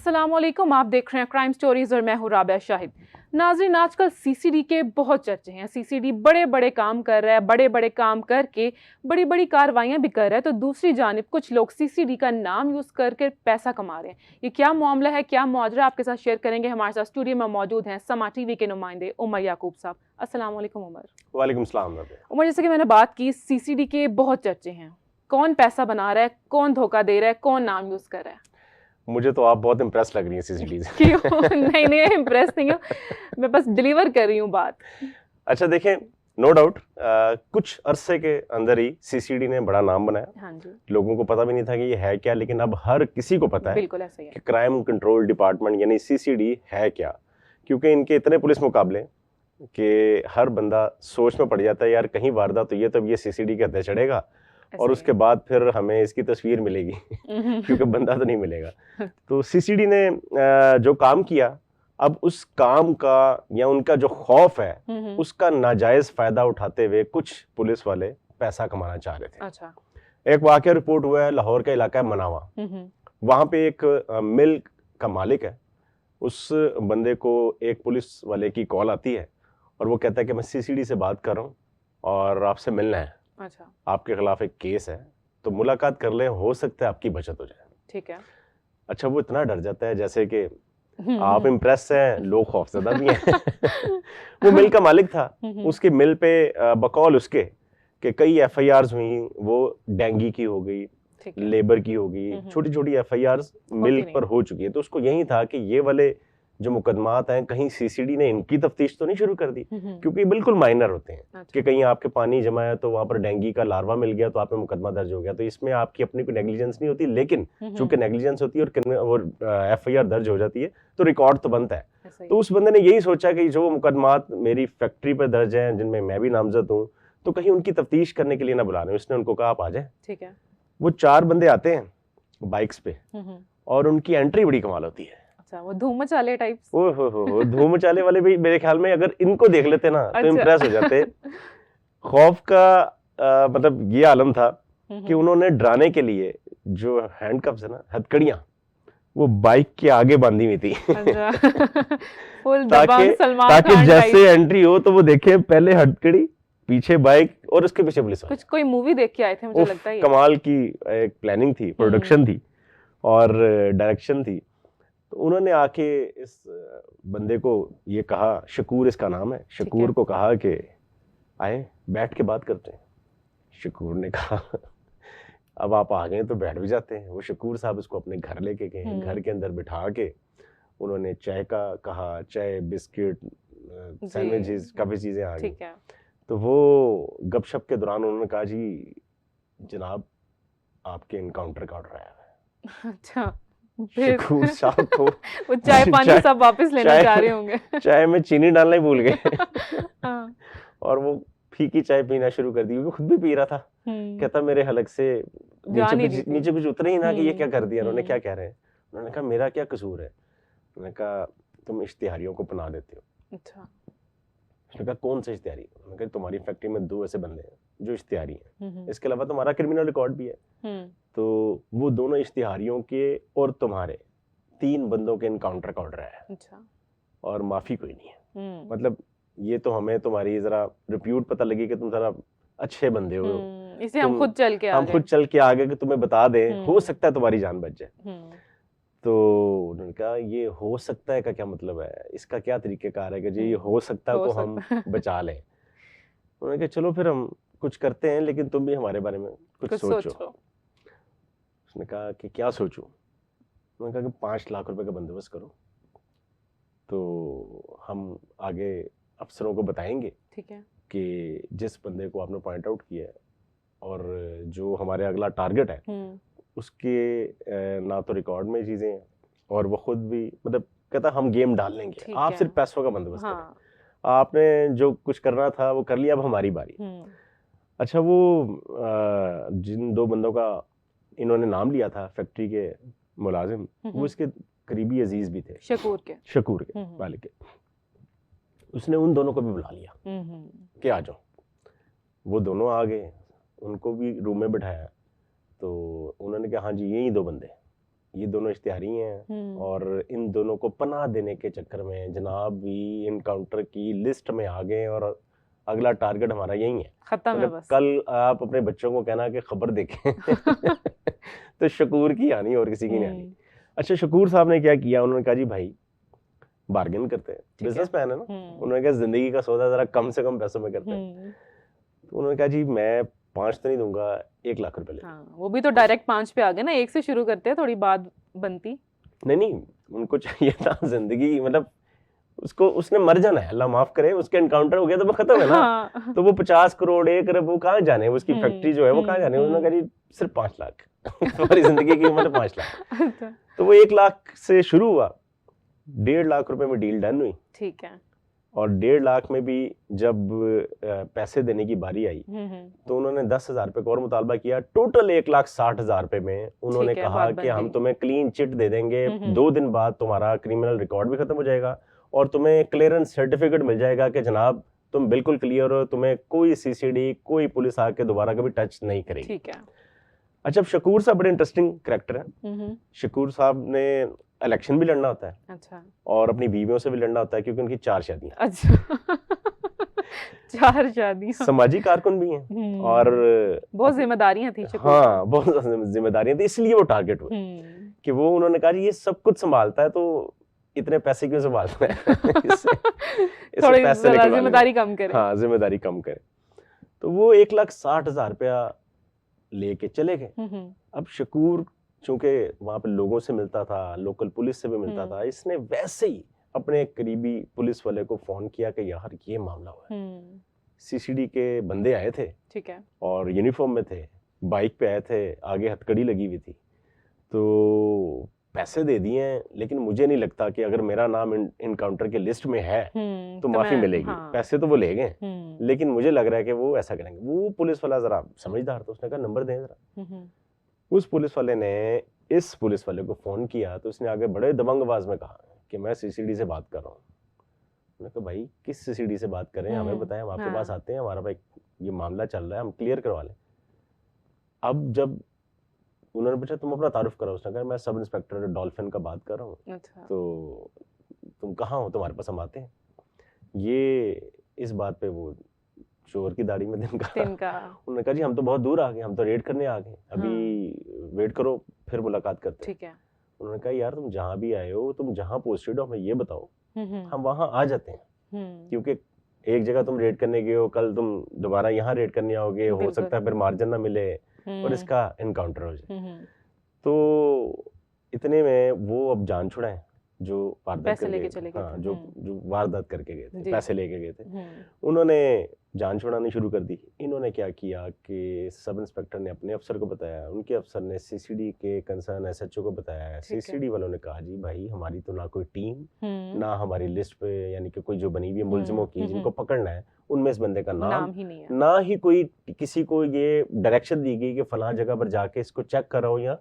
अस्सलाम वालेकुम, आप देख रहे हैं क्राइम स्टोरीज और मैं हूं राबिया शाहिद। नाज़रीन, आजकल सीसीडी के बहुत चर्चे हैं। सीसीडी बड़े बड़े काम कर रहा है, बड़े बड़े काम करके बड़ी बड़ी कार्रवाइयां भी कर रहा है, तो दूसरी जानिब कुछ लोग सीसीडी का नाम यूज करके पैसा कमा रहे हैं। ये क्या मामला है, क्या मुआजरा, आपके साथ शेयर करेंगे। हमारे साथ स्टूडियो में मौजूद हैं समा टीवी के नुमाइंदे उमर याकूब साहब। अस्सलाम वालेकुम उमर। वालेकुम सलाम। उमर, जैसे कि मैंने बात की, सीसीडी के बहुत चर्चे हैं। कौन पैसा बना रहा है, कौन धोखा दे रहा है, कौन नाम यूज कर रहा है? मुझे तो आप बहुत इम्प्रेस लग रही हैं सीसीडी से। क्यों? नहीं नहीं, इम्प्रेस नहीं हूँ, मैं बस डिलीवर कर रही हूँ बात। अच्छा देखें, नो डाउट कुछ अरसे के अंदर ही सीसीडी ने बड़ा नाम बनाया। हाँ जी। लोगों को पता भी नहीं था कि ये है क्या, लेकिन अब हर किसी को पता है। बिल्कुल ऐसा ही है कि क्राइम कंट्रोल डिपार्टमेंट यानी सीसीडी है क्या, क्योंकि इनके इतने पुलिस मुकाबले कि हर बंदा सोच में पड़ जाता है, यार कहीं वारदात तो अब ये सीसीडी के हत्थे चढ़ेगा और उसके बाद फिर हमें इसकी तस्वीर मिलेगी क्योंकि बंदा तो नहीं मिलेगा। तो सीसीडी ने जो काम किया, अब उस काम का या उनका जो खौफ है उसका नाजायज फायदा उठाते हुए कुछ पुलिस वाले पैसा कमाना चाह रहे थे। अच्छा। एक वाकया रिपोर्ट हुआ है, लाहौर का इलाका है मनावा। वहां पे एक मिल का मालिक है, उस बंदे को एक पुलिस वाले की कॉल आती है और वो कहता है कि मैं सीसीडी से बात कर रहा हूँ और आपसे मिलना है। अच्छा। आपके खिलाफ एक केस है, तो मुलाकात कर लें, हो सकता है आपकी बचत हो जाए। ठीक है। अच्छा, वो इतना डर जाता है जैसे कि आप इम्प्रेस हैं, लोग खौफजदा भी हैं। वो मिल का मालिक था, उसके मिल पे बकौल उसके कि कई एफआईआर्स हुई, वो डेंगी की हो गई, लेबर की हो गई, छोटी छोटी एफआईआर्स मिल पर हो चुकी है। तो उसको यही था कि ये वाले जो मुकदमात हैं, कहीं सीसीडी ने इनकी तफ्तीश तो नहीं शुरू कर दी, क्योंकि बिल्कुल माइनर होते हैं। अच्छा। कि कहीं आपके पानी जमा है तो वहां पर डेंगी का लार्वा मिल गया तो आप पे मुकदमा दर्ज हो गया, तो इसमें आपकी अपनी कोई नेग्लिजेंस नहीं होती, लेकिन चूंकि नेग्लिजेंस होती है और एफआईआर दर्ज हो जाती है तो रिकॉर्ड तो बनता है। तो उस बंदे ने यही सोचा कि जो मुकदमात मेरी फैक्ट्री पर दर्ज है, जिनमें मैं भी नामजद हूँ, तो कहीं उनकी तफ्तीश करने के लिए ना बुला रहे। उसने उनको कहा आप आ जाए। ठीक है। वो 4 बंदे आते हैं बाइक्स पे और उनकी एंट्री बड़ी कमाल होती है। अच्छा, वो धूम मचाले टाइप्स। हो धूम मचाले वाले भी मेरे ख्याल में अगर इनको देख लेते ना तो इम्प्रेस हो जाते। खौफ का मतलब ये आलम था कि उन्होंने डराने के लिए जो हैंडकफ्स है ना, हथकड़ियां, वो बाइक के आगे बांधी हुई थी। फुल दबंग सलमान खान ताकि जैसे एंट्री हो तो वो देखे पहले हथकड़ी, पीछे बाइक और उसके पीछे पुलिस वाले। कुछ कोई मूवी देख के आए थे, मुझे लगता है। कमाल की एक प्लानिंग थी, प्रोडक्शन थी और डायरेक्शन थी। तो उन्होंने आके इस बंदे को ये कहा, शकूर इसका नाम है, शकूर को कहा कि आए बैठ के बात करते हैं। शकूर ने कहा अब आप आ गए तो बैठ भी जाते हैं। वो शकूर साहब इसको अपने घर लेके गए, घर के अंदर बिठा के उन्होंने चाय का कहा, चाय, बिस्किट, सैंडविचेस, काफी चीजें आ गई। तो वो गपशप के दौरान उन्होंने कहा, जी जनाब आपके इनकाउंटर का ऑर्डर आया है। अच्छा। शकूर साहब को वो चाय पानी सब वापस लेना चाह रहे होंगे। चाय में चीनी डालना ही भूल गए और वो फीकी चाय पीना शुरू कर दी। वो खुद भी पी रहा था। कहता मेरे हलक से नीचे कुछ उतरे ही ना कि ये क्या कर दिया, उन्होंने क्या कह रहे हैं। उन्होंने कहा मेरा क्या कसूर है। उन्होंने कहा तुम इश्तिहारियों को पनाह देते हो। अच्छा। उसने कहा कौन से इश्तिहारी? उन्होंने कहा तुम्हारी फैक्ट्री में 2 ऐसे बंदे हैं जो इश्तिहारी हैं, इसके अलावा तुम्हारा क्रिमिनल रिकॉर्ड भी है। तो वो दोनों इश्तिहारियों के और तुम्हारे 3 बंदों के इनकाउंटर का ऑर्डर है। अच्छा। और माफी कोई नहीं है। मतलब ये तो हमें तुम्हारी जरा रिप्यूट पता लगी कि तुम जरा अच्छे बंदे हो, इसलिए हम खुद चल के आ गए कि तुम्हें बता दें, हो सकता है तुम्हारी जान बच जाए। तो उन्होंने कहा ये हो सकता है का क्या मतलब है, इसका क्या तरीकेकार है कि जी ये हो सकता है को हम बचा लें। उन्होंने कहा चलो फिर हम कुछ करते हैं, लेकिन तुम भी हमारे बारे में कुछ सोचो। उसने कहा कि क्या सोचूं? उन्होंने कहा कि 5 लाख रुपए का बंदोबस्त करो, तो हम आगे अफसरों को बताएंगे। ठीक है। कि जिस बंदे को आपने पॉइंट आउट किया है और जो हमारे अगला टारगेट है उसके ना तो रिकॉर्ड में चीजें हैं और वो खुद भी मतलब कहता हम गेम डाल लेंगे, आप सिर्फ पैसों का बंदोबस्त करें। आपने जो कुछ करना था वो कर लिया, अब हमारी बारी। अच्छा, वो जिन 2 बंदों का इन्होंने नाम लिया था फैक्ट्री के मुलाजिम, वो इसके करीबी अजीज भी थे, शकूर के वाले के। उसने उन दोनों को भी बुला लिया कि आ जाओ। वो दोनों आ गए, उनको भी रूम में बिठाया। तो उन्होंने कहा हाँ जी यही 2 बंदे, ये दोनों इश्तिहारी हैं और इन दोनों को पनाह देने के चक्कर में जनाब भी इनकाउंटर की लिस्ट में आ गए और अगला टारगेट हमारा यही है। खत्म है मतलब बस। कल आप अपने बच्चों को कहना कि खबर देखें तो शकूर की आनी और किसी की नहीं आनी। अच्छा, शकूर साहब ने क्या किया, उन्होंने कहा जी भाई बार्गेन करते हैं, बिजनेसमैन है ना, उन्होंने कहा जिंदगी का सौदा जरा कम से कम पैसों में करते हैं। तो उन्होंने कहा जी मैं 5 तो नहीं दूंगा, 1 लाख रुपए ले। हाँ, वो भी तो डायरेक्ट 5 पे आ गए ना, 1 से शुरू करते हैं, थोड़ी बात बनती। नहीं, उनको चाहिए था जिंदगी, मतलब उसको, उसने मर जाना है, अल्लाह माफ करे, उसके एनकाउंटर हो गया तो वो खत्म है ना। हाँ। तो वो 50 करोड़ 1 अरब वो कहाँ जाने, उसकी फैक्ट्री जो है वो कहाँ जाने। उन्होंने कहा जी सिर्फ 5 लाख तुम्हारी जिंदगी की कीमत है 5 लाख। तो वो 1 लाख से शुरू हुआ, 1.5 लाख रुपए में डील डन हुई। ठीक है। और 1.5 लाख में भी जब पैसे देने की बारी आई तो उन्होंने 10,000 रुपए का और मुतालबा किया। टोटल 1,60,000 रुपए में उन्होंने कहा कि हम तुम्हें क्लीन चिट दे देंगे, 2 दिन बाद तुम्हारा क्रिमिनल रिकॉर्ड भी खत्म हो जाएगा और तुम्हें क्लियरेंस सर्टिफिकेट मिल जाएगा कि जनाब तुम बिल्कुल क्लियर हो, तुम्हें कोई सीसीडी, कोई पुलिस आके दोबारा कभी टच नहीं करेगी। ठीक है। अच्छा, शकूर साहब बड़े इंटरेस्टिंग कैरेक्टर है। शकूर साहब ने इलेक्शन भी लड़ना होता है। अच्छा। और अपनी बीवियों से भी लड़ना होता है क्योंकि उनकी 4 शादियां। अच्छा। 4 शादियां। समाजी कारकुन भी हैं और बहुत जिम्मेदारियां थी शकूर। हाँ, बहुत जिम्मेदारियां थी, इसलिए वो टारगेट हुए कि वो, उन्होंने कहा ये सब कुछ संभालता है तो इतने पैसे क्यों संभालता है थोड़ी जिम्मेदारी कम करे। हाँ, जिम्मेदारी कम करे। तो वो 1,60,000 रुपया लेके चले गए। अब शकूर चूंकि वहां पे लोगों से मिलता था, लोकल पुलिस से भी मिलता था, इसने वैसे ही अपने करीबी पुलिस वाले को फोन किया कि यार ये मामला हुआ है, सीसीडी के बंदे आए थे, ठीक है, और यूनिफॉर्म में थे, बाइक पे आए थे, आगे हथकड़ी लगी हुई थी, तो पैसे दे दिए हैं, लेकिन मुझे नहीं लगता कि अगर मेरा नाम इनकाउंटर के लिस्ट में है तो माफी मिलेगी। हाँ। पैसे तो वो ले गए, लेकिन मुझे लग रहा है कि वो ऐसा करेंगे। वो पुलिस वाला जरा समझदार था, उसने कहा नंबर दें जरा। उस पुलिस वाले ने इस पुलिस वाले को फोन किया तो उसने आगे बड़े दबंग आवाज में कहा कि मैं सीसीडी से बात कर रहा हूँ। मैंने कहा भाई किस सीसीडी से बात कर रहे हैं, हमें बताएं, हम आपके पास आते हैं, हमारा भाई ये मामला चल रहा है, हम क्लियर करवा लें। अब जब उन्होंने पूछा तुम अपना तारुफ करो, उसने कहा मैं सब इंस्पेक्टर डॉल्फिन का बात कर रहा हूँ। अच्छा। तो तुम कहाँ हो, तुम्हारे पास हम आते हैं। ये इस बात पे वो चोर की दाढ़ी में तिनका। उन्होंने कहा जी हम तो बहुत दूर आ गए, हम तो रेड करने आ गए, अभी वेट करो फिर मुलाकात करते हैं। ठीक है। उन्होंने कहा यार तुम जहाँ भी आए हो, तुम जहाँ पोस्टेड हो हमें ये बताओ, हम वहाँ आ जाते हैं, क्योंकि एक जगह तुम रेड करने गए हो, कल तुम दोबारा यहाँ रेड करने आओगे, हो सकता है फिर मार्जिन ना मिले और इसका एनकाउंटर हो जाए। तो इतने में वो अब जान छुड़ाए जो वारदात करके चले गए, हाँ, जो वारदात करके गए थे, पैसे लेके गए थे, उन्होंने जान छुड़ानी शुरू कर दी। इन्होंने क्या किया कि सब इंस्पेक्टर ने अपने अफसर को बताया, उनके अफसर ने सीसीडी के कंसर्न एसएचओ को बताया, सीसीडी वालों ने कहा जी भाई हमारी तो ना कोई टीम, ना हमारी लिस्ट पे यानी कि कोई जो बनी हुई है मुलजिमों की जिनको पकड़ना है उनमें इस बंदे का नाम ही नहीं है, ना ही कोई किसी को ये डायरेक्शन दी गई कि फलां जगह पर जाके इसको चेक करो या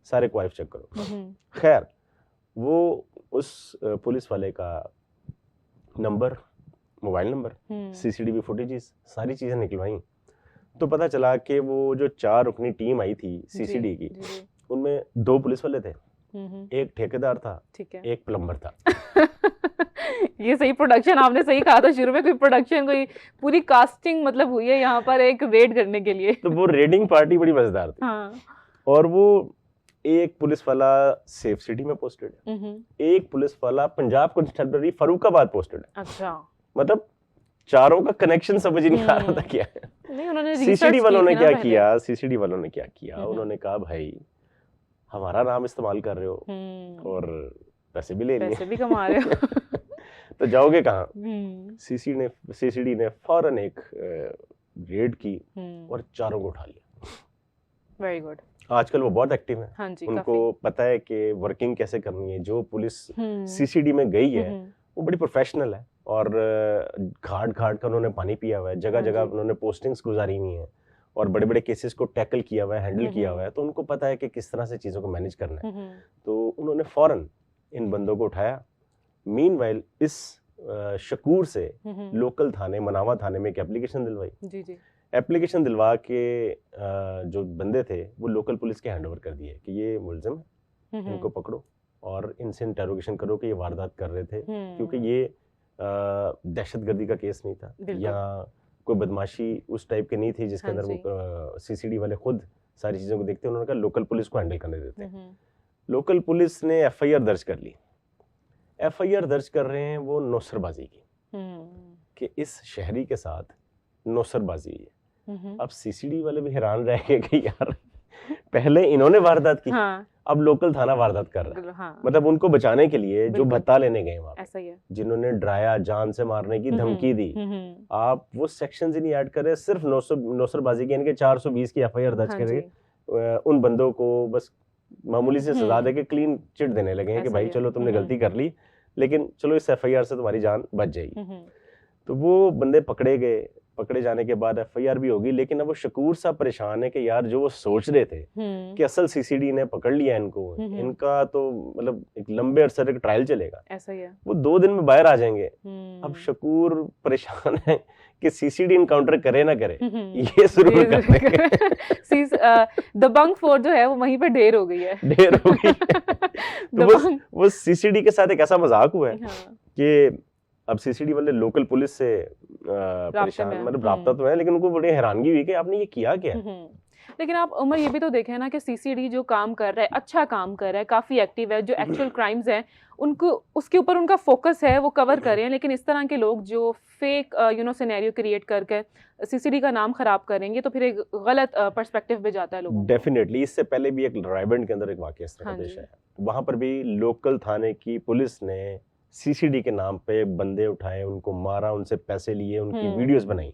सारे को चेक करो। खैर वो उस पुलिस वाले का number, mobile number, CCTV footages, सारी चीजें निकलवाई तो पता चला कि वो जो 4 रुकनी टीम आई थी सीसीडी की, उनमें 2 पुलिस वाले थे, एक ठेकेदार था, ठीक है, एक प्लम्बर था। ये सही प्रोडक्शन, आपने सही कहा था शुरू में, कोई प्रोडक्शन, कोई पूरी कास्टिंग मतलब हुई है यहाँ पर एक रेड करने के लिए। तो वो रेडिंग पार्टी बड़ी मजेदार थी। हाँ। और वो एक पुलिस वाला सेफ सिटी में पोस्टेड है, एक पुलिस वाला पंजाब कंस्टिट्यूएंसी फरूखाबाद पोस्टेड है। अच्छा। मतलब चारों का कनेक्शन समझ नहीं आ रहा था क्या है। नहीं, उन्होंने सीसीडी वालों ने क्या किया, सीसीडी वालों ने क्या किया, उन्होंने कहा भाई हमारा नाम इस्तेमाल कर रहे हो और पैसे भी ले लिए, पैसे भी कमा रहे हो तो जाओगे कहाँ। सीसीडी ने फौरन एक रेड की और चारों को उठा लिया। Very good. आजकल वो बहुत एक्टिव है। हाँ जी, उनको पता है कि वर्किंग कैसे करनी है। जो पुलिस सीसीडी में गई है वो बड़ी प्रोफेशनल है और घाट घाट का उन्होंने पानी पिया हुआ है, जगह जगह उन्होंने पोस्टिंग्स गुजारी हुई हैं और बड़े बड़े केसेस को टैकल किया हुआ है, हैंडल किया हुआ है, तो उनको पता है कि किस तरह से चीज़ों को मैनेज करना है। तो उन्होंने फौरन इन बंदों को उठाया। मीनवाइल इस शकूर से लोकल थाने, मनावा थाने में एक एप्लीकेशन दिलवाई। जी जी। एप्लीकेशन दिलवा के जो बंदे थे वो लोकल पुलिस के हैंड ओवर कर दिए कि ये मुलजिम है, इनको पकड़ो और इनसे इंटेरोगेशन करो कि ये वारदात कर रहे थे, क्योंकि ये दहशतगर्दी का केस नहीं था या कोई बदमाशी उस टाइप की नहीं थी जिसके अंदर वो सीसीडी वाले खुद सारी चीज़ों को देखते हैं। उन्होंने कहा लोकल पुलिस को हैंडल करने देते हैं। लोकल पुलिस ने एफआईआर दर्ज कर ली। एफआईआर दर्ज कर रहे हैं वो नौसरबाजी की, कि इस शहरी के साथ नौसरबाजी है। अब सीसीडी वाले भी हैरान रह गए कि यार पहले इन्होंने वारदात की, अब लोकल थाना वारदात कर रहा है। मतलब उनको बचाने के लिए जो भत्ता लेने गए वहां, ऐसा ही है, जिन्होंने डराया, जान से मारने की धमकी दी, आप वो सेक्शंस ही नहीं ऐड कर रहे, सिर्फ नौसरबाजी की, इनके 420 की एफआईआर दर्ज करके उन बंदों को बस मामूली से सजा दे के क्लीन चिट देने लगे हैं कि भाई चलो तुमने गलती कर ली, लेकिन चलो इस एफआईआर से तुम्हारी जान बच जाएगी। तो वो बंदे पकड़े गए। पकड़े जाने के बाद एफआईआर भी होगी, लेकिन अब वो शकूर सा परेशान है कि यार जो वो सोच रहे थे कि असल सीसीडी ने पकड़ लिया इनको, इनका तो मतलब एक लंबे अरसे तक ट्रायल चलेगा, ऐसा ही है, वो 2 दिन में बाहर आ जाएंगे। अब शकूर परेशान है कि सीसीडी इनकाउंटर करे ना करे, ये जरूर करेंगे। दबंग 4 जो है वो वहीं पे ढेर हो गई है, ढेर हो गई तो वो सीसीडी के साथ एक ऐसा मजाक हुआ है कि अब सीसीडी वाले लोकल पुलिस से परेशान, मतलब राब्ता तो है, लेकिन उनको बड़ी हैरानगी हुई कि आपने ये किया क्या। लेकिन आप उमर ये भी तो देखें ना कि सीसीडी जो काम कर रहा है, अच्छा काम कर रहा है, काफी एक्टिव है, जो एक्चुअल क्राइम्स हैं उनको उसके ऊपर उनका फोकस है, वो कवर कर रहे हैं। लेकिन इस तरह के लोग जो फेक सिनेरियो क्रिएट करके सीसीडी का नाम खराब करेंगे तो फिर एक गलत पर्सपेक्टिव पे जाता है लोगों। डेफिनेटली इससे पहले भी एक रायबंड के अंदर एक वाकया इस तरह पेश आया, वहां पर भी लोकल थाने की पुलिस ने सीसीडी के नाम पे बंदे उठाए, उनको मारा, उनसे पैसे लिए, उनकी वीडियोस बनाई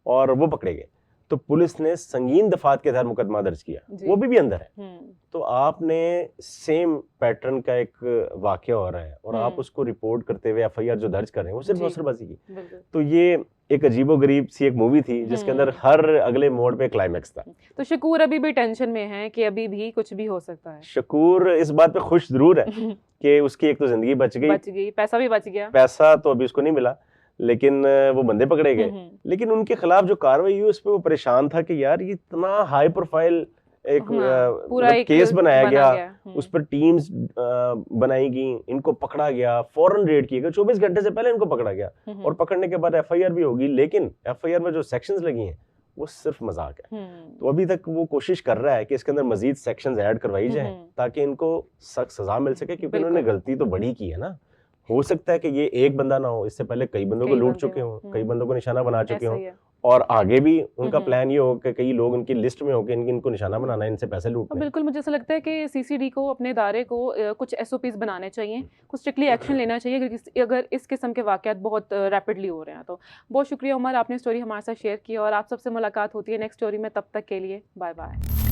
और वो पकड़े गए। तो पुलिस ने संगीन दफात के तहत मुकदमा दर्ज किया, वो भी अंदर है। तो आपने सेम पैटर्न का एक वाकया हो रहा है और आप उसको रिपोर्ट करते हुए एफआईआर जो दर्ज कर रहे हैं वो सिर्फ नौसरबाजी की। तो ये एक अजीबोगरीब सी एक मूवी थी जिसके अंदर हर अगले मोड़ पे क्लाइमैक्स था। तो शकूर अभी भी टेंशन में है कि अभी भी कुछ भी हो सकता है। शकूर इस बात पे खुश जरूर है कि उसकी एक तो जिंदगी बच गई, पैसा भी बच गया। पैसा तो अभी उसको नहीं मिला, लेकिन वो बंदे पकड़े गए। लेकिन उनके खिलाफ जो कार्रवाई हुई उस पे वो परेशान था कि यार ये इतना हाई प्रोफाइल एक पूरा एक केस बनाया गया, उस पर टीम्स बनाई गई, इनको पकड़ा गया, फौरन रेड किया गया, 24 घंटे से पहले इनको पकड़ा गया और पकड़ने के बाद एफआईआर भी होगी। लेकिन एफआईआर में जो सेक्शंस लगी हैं वो सिर्फ मजाक है। तो अभी तक वो कोशिश कर रहा है कि इसके अंदर मजीद सेक्शंस ऐड करवाई जाए ताकि इनको सख्त सजा मिल सके, क्योंकि उन्होंने गलती तो बड़ी की है ना। हो सकता है कि ये एक बंदा ना हो, इससे पहले कई बंदों को लूट चुके हों, कई बंदों को निशाना बना चुके हों और आगे भी उनका प्लान ये हो कि कई लोग उनकी लिस्ट में हो कि इनको निशाना बनाना है, इनसे पैसे लूटने। बिल्कुल, मुझे ऐसा लगता है कि सीसीडी को, अपने इदारे को कुछ एसओपीज बनाने चाहिए, कुछ स्ट्रिक्टली एक्शन लेना चाहिए अगर इस किस्म के वाकयात बहुत रैपिडली हो रहे हैं। तो बहुत शुक्रिया उमर, आपने स्टोरी हमारे साथ शेयर की और आप सबसे मुलाकात होती है नेक्स्ट स्टोरी में। तब तक के लिए बाय बाय।